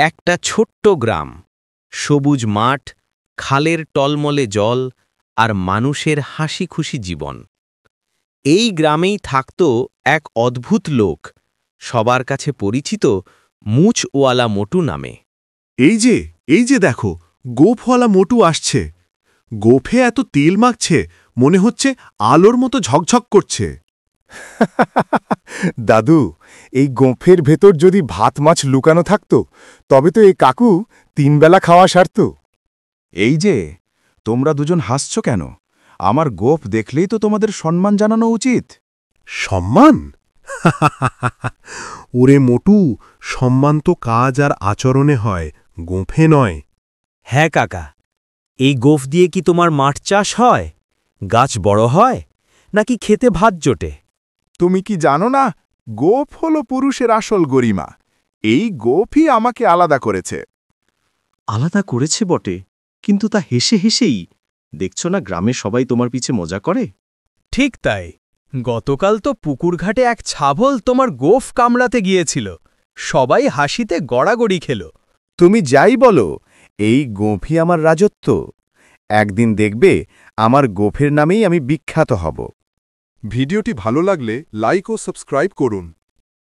একটা ছোট্ট গ্রাম, সবুজ মাঠ, খালের টলমলে জল আর মানুষের হাসি খুশি জীবন। এই গ্রামেই থাকত এক অদ্ভুত লোক, সবার কাছে পরিচিত মুছওয়ালা মোটু নামে। এই যে দেখো, গোফওয়ালা মোটু আসছে। গোফে এত তেল মাখছে, মনে হচ্ছে আলোর মতো ঝকঝক করছে। দাদু, এই গোঁফের ভেতর যদি ভাত মাছ লুকানো থাকত, তবে তো এই কাকু 3 বেলা খাওয়া সারত। এই যে, তোমরা দুজন হাসছ কেন? আমার গোঁফ দেখলেই তো তোমাদের সম্মান জানানো উচিত। সম্মান? ওরে মোটু, সম্মান তো কাজ আর আচরণে হয়, গোঁফে নয়। হ্যাঁ কাকা, এই গোফ দিয়ে কি তোমার মাঠ চাষ হয়, গাছ বড় হয়, নাকি খেতে ভাত জোটে? তুমি কি জানো না, গোঁফ হল পুরুষের আসল গরিমা। এই গোঁফই আমাকে আলাদা করেছে। আলাদা করেছে বটে, কিন্তু তা হেসে হেসেই। দেখছ না গ্রামে সবাই তোমার পিছে মজা করে? ঠিক তাই, গতকাল তো পুকুরঘাটে এক ছাগল তোমার গোফ কামড়াতে গিয়েছিল, সবাই হাসিতে গড়াগড়ি খেল। তুমি যাই বলো, এই গোঁফই আমার রাজত্ব। একদিন দেখবে আমার গোঁফের নামেই আমি বিখ্যাত হব। ভিডিওটি ভালো লাগলে লাইক ও সাবস্ক্রাইব করুন।